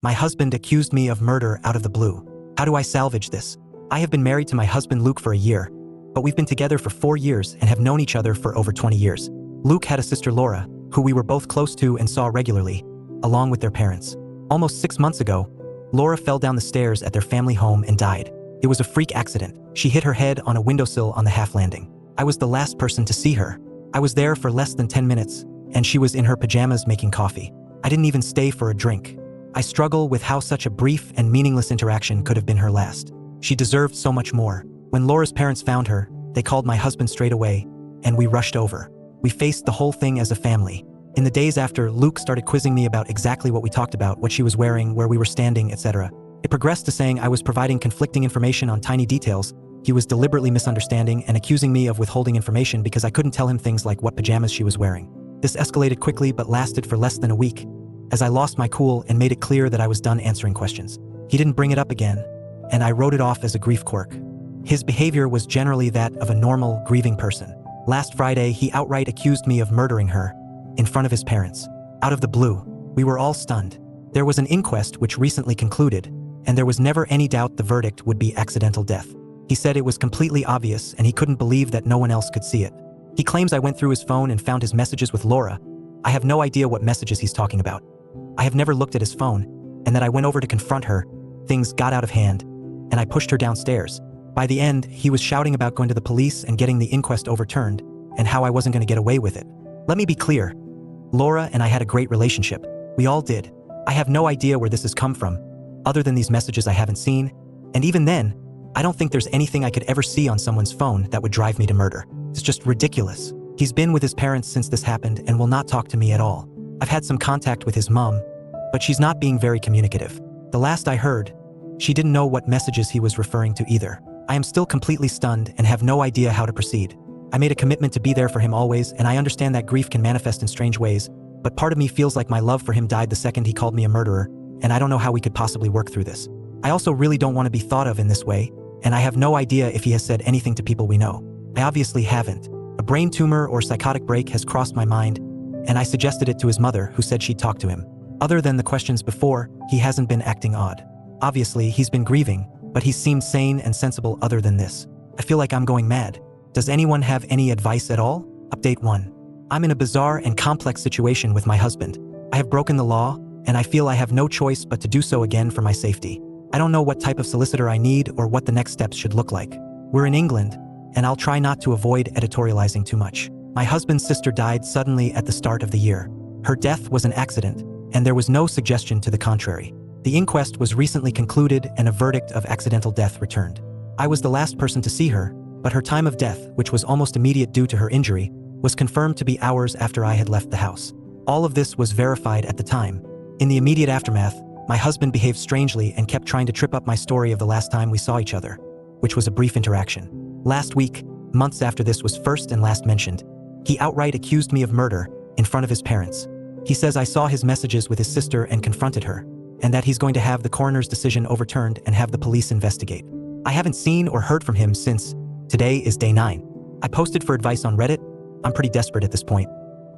My husband accused me of murder out of the blue. How do I salvage this? I have been married to my husband Luke for a year, but we've been together for 4 years and have known each other for over 20 years. Luke had a sister Laura, who we were both close to and saw regularly, along with their parents. Almost 6 months ago, Laura fell down the stairs at their family home and died. It was a freak accident. She hit her head on a windowsill on the half landing. I was the last person to see her. I was there for less than 10 minutes, and she was in her pajamas making coffee. I didn't even stay for a drink. I struggle with how such a brief and meaningless interaction could have been her last. She deserved so much more. When Laura's parents found her, they called my husband straight away, and we rushed over. We faced the whole thing as a family. In the days after, Luke started quizzing me about exactly what we talked about, what she was wearing, where we were standing, etc. It progressed to saying I was providing conflicting information on tiny details. He was deliberately misunderstanding and accusing me of withholding information because I couldn't tell him things like what pajamas she was wearing. This escalated quickly but lasted for less than a week, as I lost my cool and made it clear that I was done answering questions. He didn't bring it up again, and I wrote it off as a grief quirk. His behavior was generally that of a normal, grieving person. Last Friday, he outright accused me of murdering her in front of his parents. Out of the blue, we were all stunned. There was an inquest which recently concluded, and there was never any doubt the verdict would be accidental death. He said it was completely obvious and he couldn't believe that no one else could see it. He claims I went through his phone and found his messages with Laura. I have no idea what messages he's talking about. I have never looked at his phone, and that I went over to confront her. Things got out of hand, and I pushed her downstairs. By the end, he was shouting about going to the police and getting the inquest overturned, and how I wasn't going to get away with it. Let me be clear. Laura and I had a great relationship. We all did. I have no idea where this has come from, other than these messages I haven't seen, and even then, I don't think there's anything I could ever see on someone's phone that would drive me to murder. It's just ridiculous. He's been with his parents since this happened and will not talk to me at all. I've had some contact with his mom, but she's not being very communicative. The last I heard, she didn't know what messages he was referring to either. I am still completely stunned and have no idea how to proceed. I made a commitment to be there for him always, and I understand that grief can manifest in strange ways, but part of me feels like my love for him died the second he called me a murderer, and I don't know how we could possibly work through this. I also really don't want to be thought of in this way, and I have no idea if he has said anything to people we know. I obviously haven't. A brain tumor or psychotic break has crossed my mind, and I suggested it to his mother, who said she'd talk to him. Other than the questions before, he hasn't been acting odd. Obviously, he's been grieving, but he seemed sane and sensible other than this. I feel like I'm going mad. Does anyone have any advice at all? Update 1. I'm in a bizarre and complex situation with my husband. I have broken the law, and I feel I have no choice but to do so again for my safety. I don't know what type of solicitor I need or what the next steps should look like. We're in England, and I'll try not to avoid editorializing too much. My husband's sister died suddenly at the start of the year. Her death was an accident, and there was no suggestion to the contrary. The inquest was recently concluded and a verdict of accidental death returned. I was the last person to see her, but her time of death, which was almost immediate due to her injury, was confirmed to be hours after I had left the house. All of this was verified at the time. In the immediate aftermath, my husband behaved strangely and kept trying to trip up my story of the last time we saw each other, which was a brief interaction. Last week, months after this was first and last mentioned, he outright accused me of murder in front of his parents. He says I saw his messages with his sister and confronted her, and that he's going to have the coroner's decision overturned and have the police investigate. I haven't seen or heard from him since. Today is day 9. I posted for advice on Reddit. I'm pretty desperate at this point,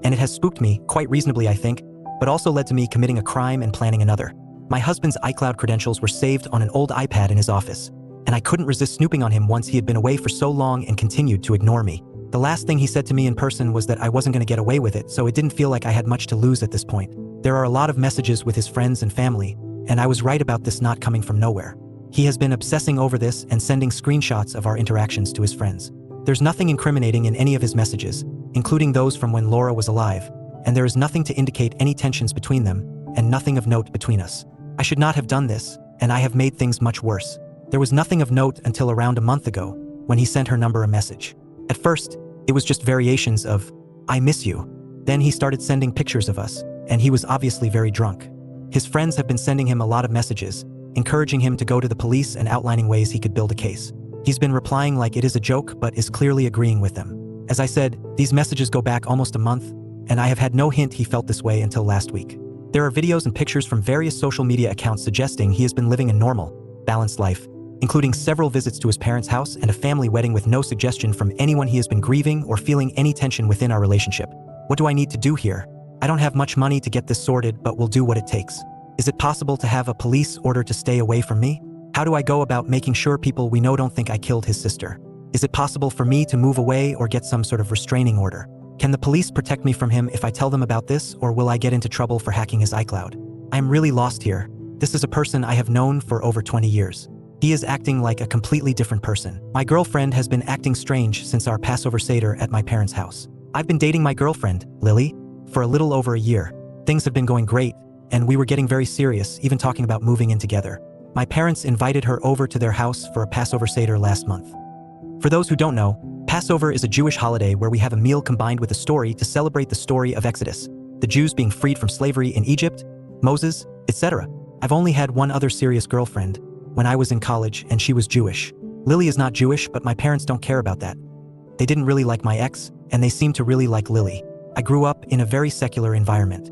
and it has spooked me, quite reasonably I think, but also led to me committing a crime and planning another. My husband's iCloud credentials were saved on an old iPad in his office, and I couldn't resist snooping on him once he had been away for so long and continued to ignore me. The last thing he said to me in person was that I wasn't going to get away with it, so it didn't feel like I had much to lose at this point. There are a lot of messages with his friends and family, and I was right about this not coming from nowhere. He has been obsessing over this and sending screenshots of our interactions to his friends. There's nothing incriminating in any of his messages, including those from when Laura was alive, and there is nothing to indicate any tensions between them, and nothing of note between us. I should not have done this, and I have made things much worse. There was nothing of note until around a month ago, when he sent her number a message. At first, it was just variations of, "I miss you." Then he started sending pictures of us, and he was obviously very drunk. His friends have been sending him a lot of messages, encouraging him to go to the police and outlining ways he could build a case. He's been replying like it is a joke but is clearly agreeing with them. As I said, these messages go back almost a month, and I have had no hint he felt this way until last week. There are videos and pictures from various social media accounts suggesting he has been living a normal, balanced life, including several visits to his parents' house and a family wedding with no suggestion from anyone he has been grieving or feeling any tension within our relationship. What do I need to do here? I don't have much money to get this sorted, but will do what it takes. Is it possible to have a police order to stay away from me? How do I go about making sure people we know don't think I killed his sister? Is it possible for me to move away or get some sort of restraining order? Can the police protect me from him if I tell them about this, or will I get into trouble for hacking his iCloud? I am really lost here. This is a person I have known for over 20 years. He is acting like a completely different person. My girlfriend has been acting strange since our Passover Seder at my parents' house. I've been dating my girlfriend, Lily, for a little over a year. Things have been going great, and we were getting very serious, even talking about moving in together. My parents invited her over to their house for a Passover Seder last month. For those who don't know, Passover is a Jewish holiday where we have a meal combined with a story to celebrate the story of Exodus, the Jews being freed from slavery in Egypt, Moses, etc. I've only had one other serious girlfriend, when I was in college, and she was Jewish. Lily is not Jewish, but my parents don't care about that. They didn't really like my ex, and they seem to really like Lily. I grew up in a very secular environment.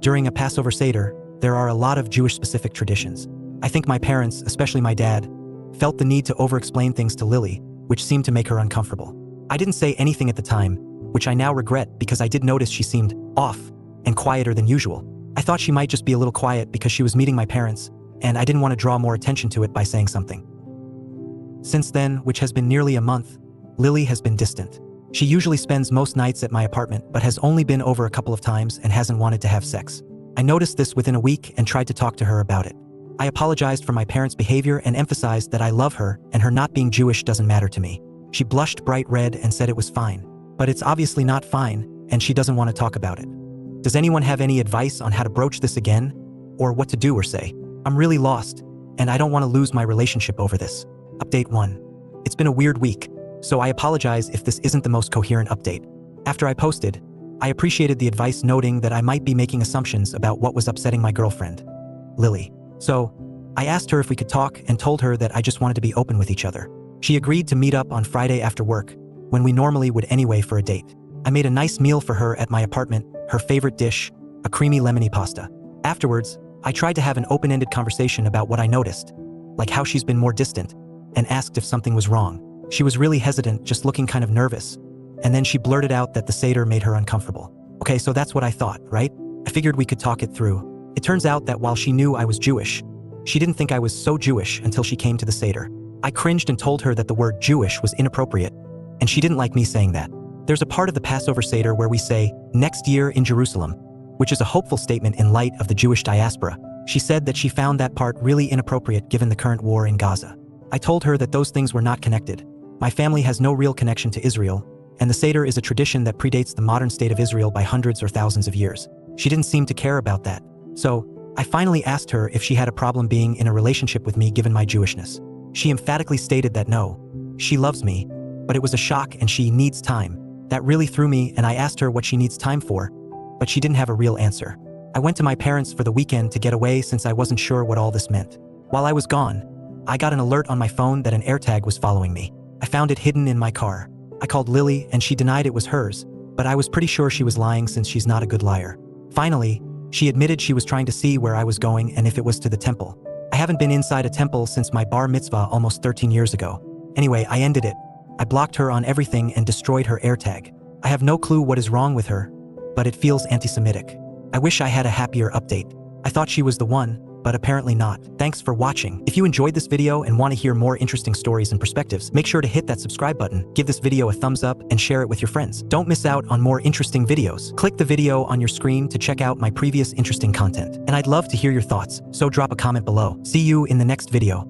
During a Passover Seder, there are a lot of Jewish-specific traditions. I think my parents, especially my dad, felt the need to over-explain things to Lily, which seemed to make her uncomfortable. I didn't say anything at the time, which I now regret because I did notice she seemed off and quieter than usual. I thought she might just be a little quiet because she was meeting my parents, and I didn't want to draw more attention to it by saying something. Since then, which has been nearly a month, Lily has been distant. She usually spends most nights at my apartment, but has only been over a couple of times and hasn't wanted to have sex. I noticed this within a week and tried to talk to her about it. I apologized for my parents' behavior and emphasized that I love her and her not being Jewish doesn't matter to me. She blushed bright red and said it was fine. But it's obviously not fine, and she doesn't want to talk about it. Does anyone have any advice on how to broach this again? Or what to do or say? I'm really lost, and I don't want to lose my relationship over this. Update 1. It's been a weird week, so I apologize if this isn't the most coherent update. After I posted, I appreciated the advice noting that I might be making assumptions about what was upsetting my girlfriend, Lily. So, I asked her if we could talk and told her that I just wanted to be open with each other. She agreed to meet up on Friday after work, when we normally would anyway for a date. I made a nice meal for her at my apartment, her favorite dish, a creamy lemony pasta. Afterwards, I tried to have an open-ended conversation about what I noticed, like how she's been more distant, and asked if something was wrong. She was really hesitant, just looking kind of nervous, and then she blurted out that the Seder made her uncomfortable. Okay, so that's what I thought, right? I figured we could talk it through. It turns out that while she knew I was Jewish, she didn't think I was so Jewish until she came to the Seder. I cringed and told her that the word Jewish was inappropriate, and she didn't like me saying that. There's a part of the Passover Seder where we say, "Next year in Jerusalem," which is a hopeful statement in light of the Jewish diaspora. She said that she found that part really inappropriate given the current war in Gaza. I told her that those things were not connected. My family has no real connection to Israel, and the Seder is a tradition that predates the modern state of Israel by hundreds or thousands of years. She didn't seem to care about that. So, I finally asked her if she had a problem being in a relationship with me given my Jewishness. She emphatically stated that no, she loves me, but it was a shock and she needs time. That really threw me, and I asked her what she needs time for, but she didn't have a real answer. I went to my parents for the weekend to get away since I wasn't sure what all this meant. While I was gone, I got an alert on my phone that an AirTag was following me. I found it hidden in my car. I called Lily and she denied it was hers, but I was pretty sure she was lying since she's not a good liar. Finally, she admitted she was trying to see where I was going and if it was to the temple. I haven't been inside a temple since my bar mitzvah almost 13 years ago. Anyway, I ended it. I blocked her on everything and destroyed her AirTag. I have no clue what is wrong with her, but it feels anti-Semitic. I wish I had a happier update. I thought she was the one, but apparently not. Thanks for watching. If you enjoyed this video and want to hear more interesting stories and perspectives, make sure to hit that subscribe button, give this video a thumbs up, and share it with your friends. Don't miss out on more interesting videos. Click the video on your screen to check out my previous interesting content. And I'd love to hear your thoughts, so drop a comment below. See you in the next video.